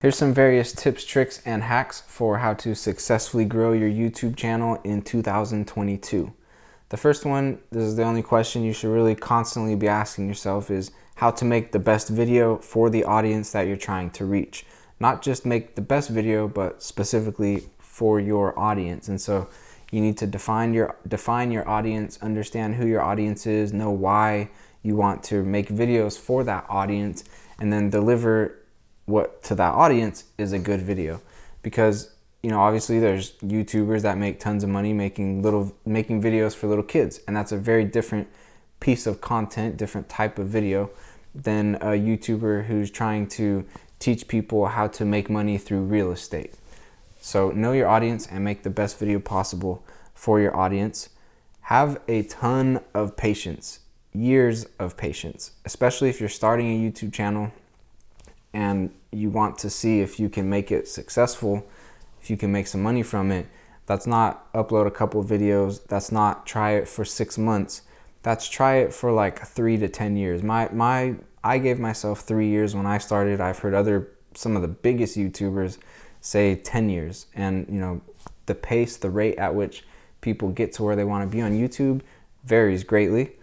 Here's some various tips, tricks, and hacks for how to successfully grow your YouTube channel in 2022. The first one, this is the only question you should really constantly be asking yourself, is how to make the best video for the audience that you're trying to reach. Not just make the best video, but specifically for your audience. And so you need to define your audience, understand who your audience is, know why you want to make videos for that audience, and then deliver what to that audience is a good video. Because obviously there's YouTubers that make tons of money making videos for little kids, and that's a very different piece of content, different type of video than a YouTuber who's trying to teach people how to make money through real estate. So know your audience and make the best video possible for your audience. Have a ton of patience, years of patience, especially if you're starting a YouTube channel and you want to see if you can make it successful, if you can make some money from it. That's not upload a couple videos. That's not try it for 6 months. That's try it for like 3 to 10 years. I gave myself 3 years when I started. I've heard some of the biggest YouTubers say 10 years. And the pace, the rate at which people get to where they want to be on YouTube varies greatly.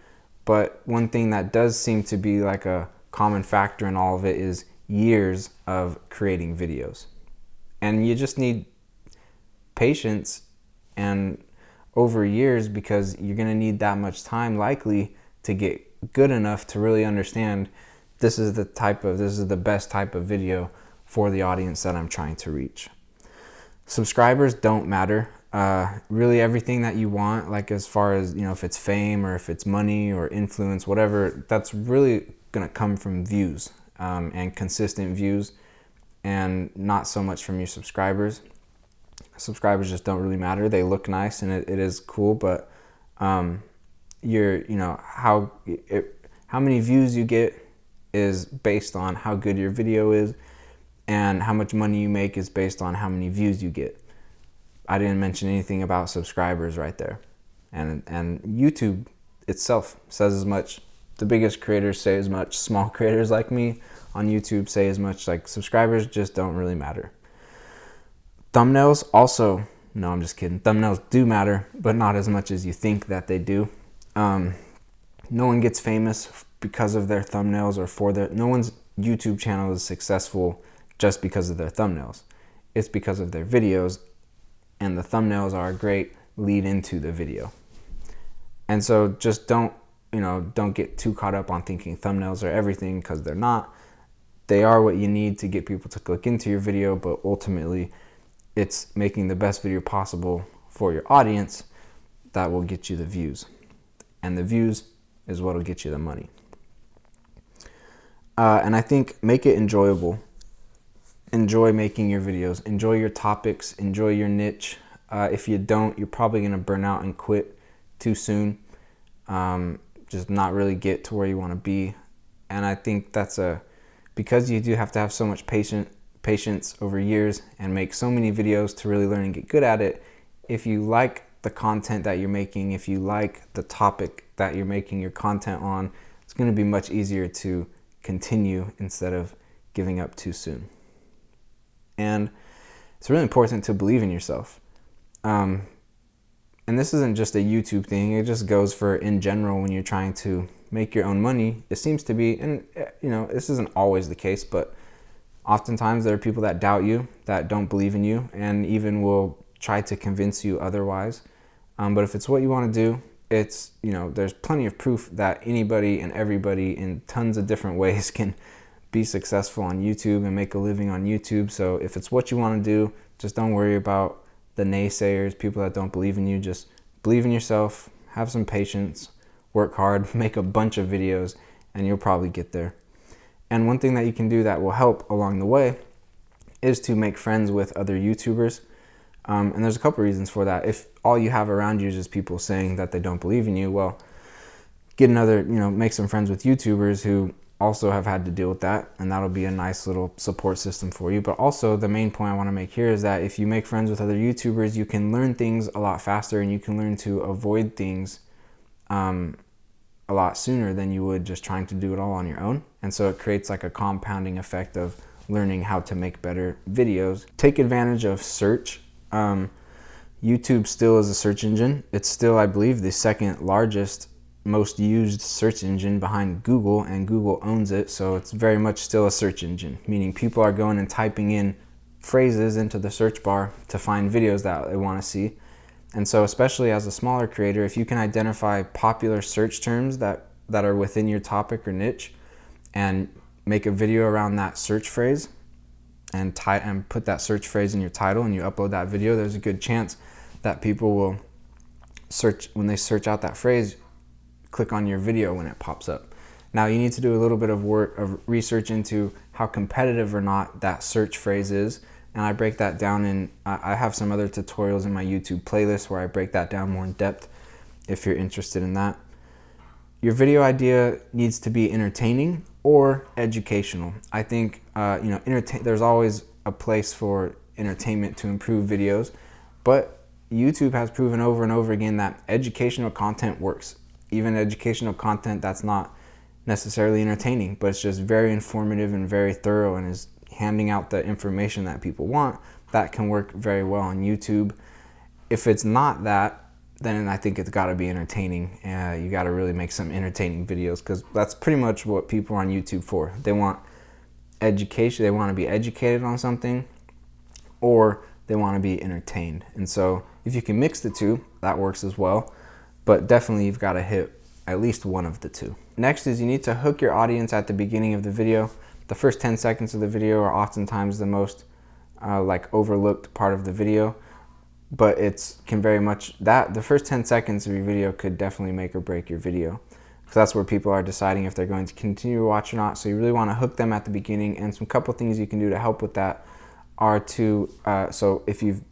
But one thing that does seem to be like a common factor in all of it is years of creating videos. And you just need patience and over years, because you're going to need that much time likely to get good enough to really understand this is the best type of video for the audience that I'm trying to reach. Subscribers don't matter. Really everything that you want, like as far as if it's fame or if it's money or influence, whatever, that's really going to come from views. And consistent views, and not so much from your subscribers. Subscribers just don't really matter. They look nice and it is cool, but how many views you get is based on how good your video is, and how much money you make is based on how many views you get. I didn't mention anything about subscribers right there, and YouTube itself says as much. The biggest creators say as much. Small creators like me on YouTube say as much. Like, subscribers just don't really matter. Thumbnails also, no, I'm just kidding. Thumbnails do matter, but not as much as you think that they do. No one gets famous because of their thumbnails no one's YouTube channel is successful just because of their thumbnails. It's because of their videos, and the thumbnails are a great lead into the video. And so just don't get too caught up on thinking thumbnails are everything, because they're not. They are what you need to get people to click into your video, but ultimately it's making the best video possible for your audience that will get you the views. And the views is what will get you the money. And I think make it enjoyable. Enjoy making your videos. Enjoy your topics. Enjoy your niche. If you don't, you're probably going to burn out and quit too soon. Just not really get to where you want to be. And I think that's because you do have to have so much patience over years and make so many videos to really learn and get good at it. If you like the content that you're making, if you like the topic that you're making your content on, it's going to be much easier to continue instead of giving up too soon. And it's really important to believe in yourself. And this isn't just a YouTube thing. It just goes for in general when you're trying to make your own money. It seems to be, and this isn't always the case, but oftentimes there are people that doubt you, that don't believe in you, and even will try to convince you otherwise. But if it's what you want to do, it's, there's plenty of proof that anybody and everybody in tons of different ways can be successful on YouTube and make a living on YouTube. So if it's what you want to do, just don't worry about the naysayers, people that don't believe in you. Just believe in yourself, have some patience, work hard, make a bunch of videos, and you'll probably get there. And one thing that you can do that will help along the way is to make friends with other YouTubers. And there's a couple reasons for that. If all you have around you is just people saying that they don't believe in you, well, make some friends with YouTubers who also have had to deal with that, and that'll be a nice little support system for you. But also, the main point I want to make here is that if you make friends with other YouTubers, you can learn things a lot faster, and you can learn to avoid things a lot sooner than you would just trying to do it all on your own. And so it creates like a compounding effect of learning how to make better videos. Take advantage of search. YouTube still is a search engine. It's still, I believe, the second largest, most used search engine behind Google, and Google owns it. So it's very much still a search engine, meaning people are going and typing in phrases into the search bar to find videos that they want to see. And so especially as a smaller creator, if you can identify popular search terms that are within your topic or niche and make a video around that search phrase and put that search phrase in your title and you upload that video, there's a good chance that people will search, when they search out that phrase, click on your video when it pops up. Now you need to do a little bit of research into how competitive or not that search phrase is. And I break that down in, I have some other tutorials in my YouTube playlist where I break that down more in depth if you're interested in that. Your video idea needs to be entertaining or educational. I think, there's always a place for entertainment to improve videos, but YouTube has proven over and over again that educational content works. Even educational content that's not necessarily entertaining, but it's just very informative and very thorough and is handing out the information that people want, that can work very well on YouTube. If it's not that, then I think it's got to be entertaining. You got to really make some entertaining videos, because that's pretty much what people are on YouTube for. They want education, they want to be educated on something, or they want to be entertained. And so if you can mix the two, that works as well. But definitely you've got to hit at least one of the two. Next is you need to hook your audience at the beginning of the video. The first 10 seconds of the video are oftentimes the most overlooked part of the video, but the first 10 seconds of your video could definitely make or break your video, because that's where people are deciding if they're going to continue to watch or not. So you really want to hook them at the beginning, and some couple things you can do to help with that are so if you've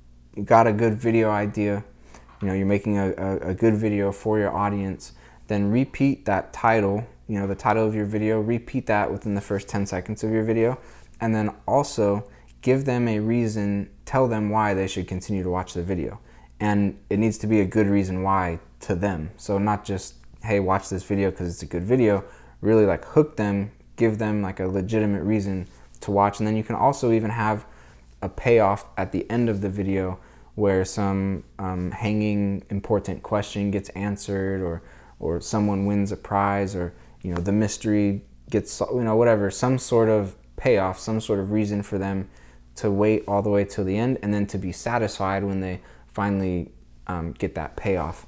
got a good video idea, you're making a good video for your audience, then repeat that title, the title of your video, repeat that within the first 10 seconds of your video. And then also give them a reason, tell them why they should continue to watch the video. And it needs to be a good reason why to them. So not just, hey, watch this video because it's a good video. Really hook them, give them a legitimate reason to watch. And then you can also even have a payoff at the end of the video where some hanging important question gets answered, or someone wins a prize, or the mystery gets, whatever, some sort of payoff, some sort of reason for them to wait all the way till the end, and then to be satisfied when they finally get that payoff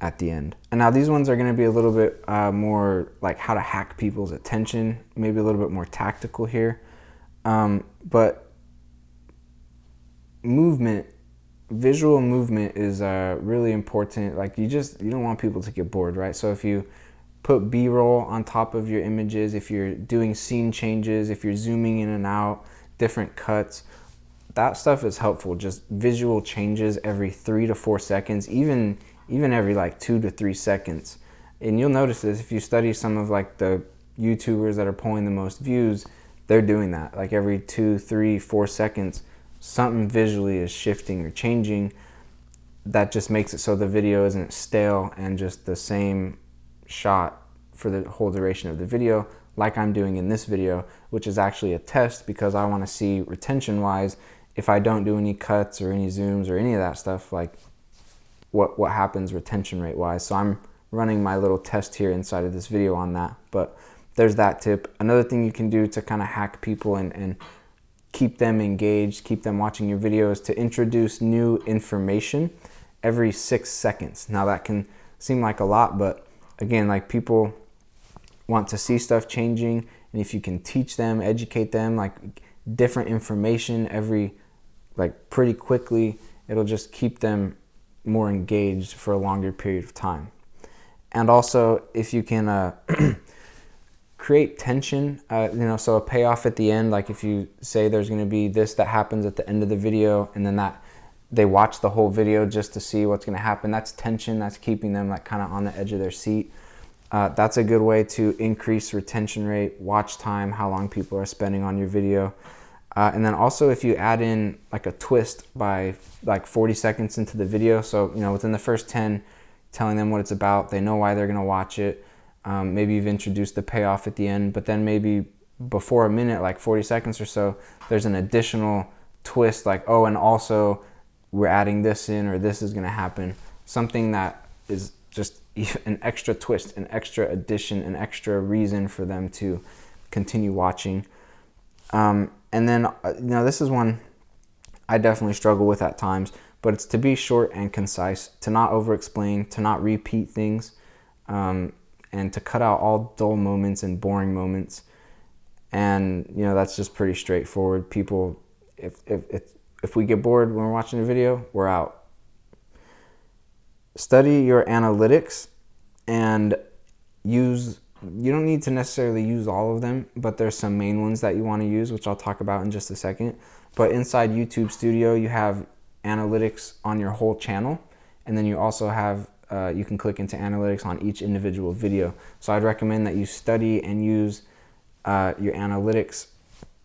at the end. And now these ones are going to be a little bit more like how to hack people's attention, maybe a little bit more tactical here, but visual movement is really important. You don't want people to get bored, right? So if you put B-roll on top of your images, if you're doing scene changes, if you're zooming in and out, different cuts, that stuff is helpful. Just visual changes every 3 to 4 seconds, even every 2 to 3 seconds. And you'll notice this if you study some of the YouTubers that are pulling the most views, they're doing that. Every 2, 3, 4 seconds, something visually is shifting or changing. That just makes it so the video isn't stale and just the same shot for the whole duration of the video, like I'm doing in this video, which is actually a test because I want to see retention wise, if I don't do any cuts or any zooms or any of that stuff, what happens retention rate wise. So I'm running my little test here inside of this video on that. But there's that tip. Another thing you can do to kind of hack people and keep them engaged, keep them watching your videos, to introduce new information every 6 seconds. Now that can seem like a lot, but again, people want to see stuff changing, and if you can teach them, educate them, different information every, pretty quickly, it'll just keep them more engaged for a longer period of time. And also, if you can create tension, so a payoff at the end, if you say there's going to be this that happens at the end of the video, and then that they watch the whole video just to see what's going to happen, that's tension, that's keeping them kind of on the edge of their seat. That's a good way to increase retention rate, watch time, how long people are spending on your video. And then also if you add in a twist by 40 seconds into the video, so within the first 10, telling them what it's about, they know why they're going to watch it. Maybe you've introduced the payoff at the end, but then maybe before a minute, like 40 seconds or so, there's an additional twist, like, oh, and also we're adding this in, or this is going to happen. Something that is just an extra twist, an extra addition, an extra reason for them to continue watching. And then, this is one I definitely struggle with at times, but it's to be short and concise, to not over-explain, to not repeat things, and to cut out all dull moments and boring moments. And, that's just pretty straightforward. People, if we get bored when we're watching a video, we're out. Study your analytics and you don't need to necessarily use all of them, but there's some main ones that you want to use, which I'll talk about in just a second. But inside YouTube Studio, you have analytics on your whole channel, and then you also have you can click into analytics on each individual video. So I'd recommend that you study and use your analytics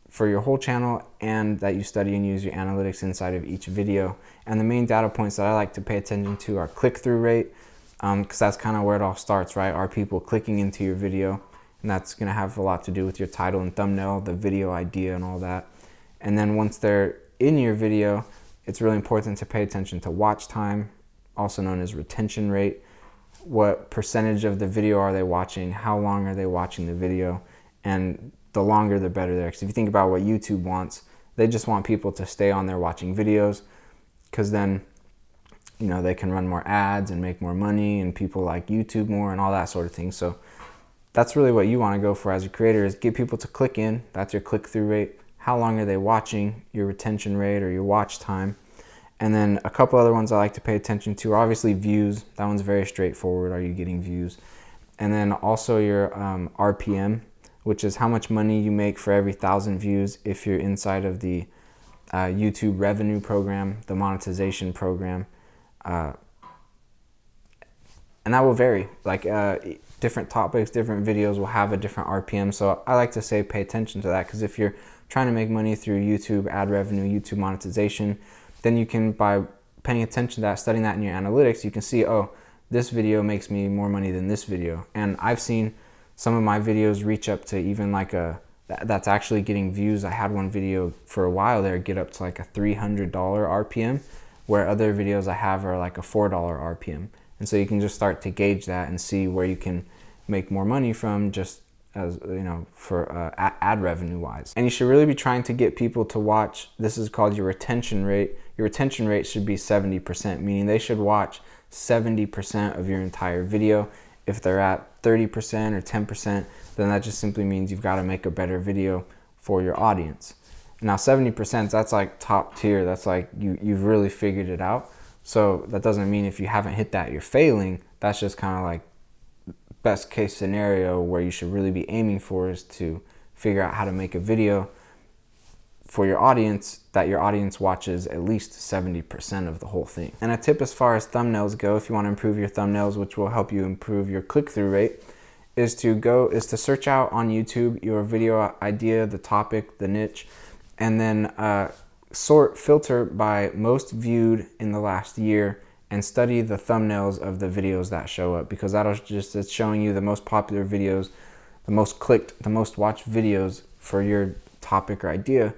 for your whole channel, and that you study and use your analytics inside of each video. And the main data points that I like to pay attention to are click-through rate, because that's kind of where it all starts, right? Are people clicking into your video? And that's going to have a lot to do with your title and thumbnail, the video idea and all that. And then once they're in your video, it's really important to pay attention to watch time, also known as retention rate. What percentage of the video are they watching? How long are they watching the video? And the longer the better there. Because if you think about what YouTube wants, they just want people to stay on there watching videos, because then they can run more ads and make more money, and people like YouTube more and all that sort of thing. So that's really what you want to go for as a creator, is get people to click in. That's your click-through rate. How long are they watching? Your retention rate, or your watch time. And then a couple other ones I like to pay attention to are obviously views. That one's very straightforward. Are you getting views? And then also your RPM, which is how much money you make for every 1,000 views if you're inside of the YouTube revenue program, the monetization program. And that will vary. Like different topics, different videos will have a different RPM. So I like to say pay attention to that, because if you're trying to make money through YouTube ad revenue, YouTube monetization, then you can, by paying attention to that, studying that in your analytics, you can see, oh, this video makes me more money than this video. And I've seen some of my videos reach up to even like that's actually getting views. I had one video for a while there get up to like a $300 RPM, where other videos I have are like a $4 RPM. And so you can just start to gauge that and see where you can make more money from, just as for ad revenue wise. And you should really be trying to get people to watch. This is called your retention rate. Your retention rate should be 70%, meaning they should watch 70% of your entire video. If they're at 30% or 10%, then that just simply means you've got to make a better video for your audience. Now 70%, that's like top tier. That's like you've really figured it out. So that doesn't mean if you haven't hit that, you're failing. That's just kind of like best case scenario, where you should really be aiming for is to figure out how to make a video for your audience that your audience watches at least 70% of the whole thing. And a tip as far as thumbnails go, if you want to improve your thumbnails, which will help you improve your click-through rate, is to search out on YouTube your video idea, the topic, the niche, and then filter by most viewed in the last year, and study the thumbnails of the videos that show up, because it's showing you the most popular videos, the most clicked, the most watched videos for your topic or idea.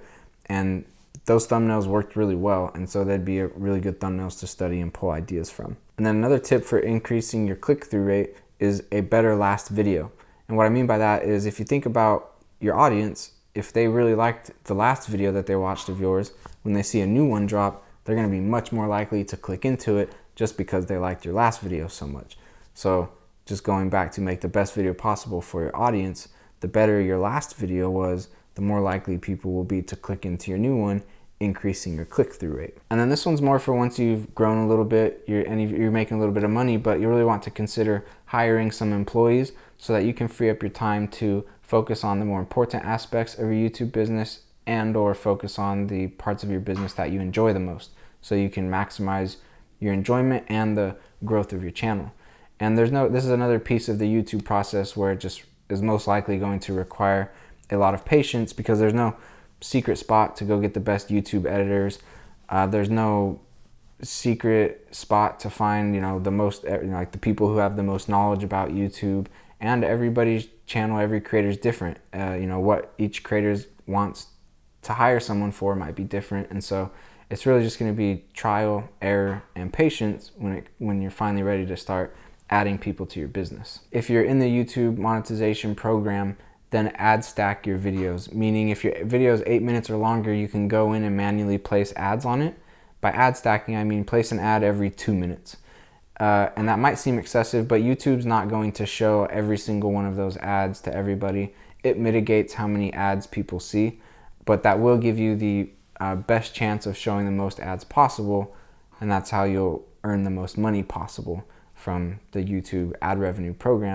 And those thumbnails worked really well, and so they'd be really good thumbnails to study and pull ideas from. And then another tip for increasing your click-through rate is a better last video. And what I mean by that is, if you think about your audience, if they really liked the last video that they watched of yours, when they see a new one drop, they're going to be much more likely to click into it, just because they liked your last video so much. So just going back to make the best video possible for your audience, the better your last video was, the more likely people will be to click into your new one, increasing your click-through rate. And then this one's more for once you've grown a little bit, you're making a little bit of money, but you really want to consider hiring some employees so that you can free up your time to focus on the more important aspects of your YouTube business, and or focus on the parts of your business that you enjoy the most, so you can maximize your enjoyment and the growth of your channel. And this is another piece of the YouTube process where it just is most likely going to require a lot of patience, because there's no secret spot to go get the best YouTube editors. There's no secret spot to find, the most, like the people who have the most knowledge about YouTube. And everybody channel, every creator is different. What each creator wants to hire someone for might be different, and so it's really just going to be trial, error, and patience when you're finally ready to start adding people to your business. If you're in the YouTube monetization program, then ad stack your videos, meaning if your video is 8 minutes or longer, you can go in and manually place ads on it. By ad stacking, I mean place an ad every 2 minutes. And that might seem excessive, but YouTube's not going to show every single one of those ads to everybody. It mitigates how many ads people see, but that will give you the best chance of showing the most ads possible, and that's how you'll earn the most money possible from the YouTube ad revenue program.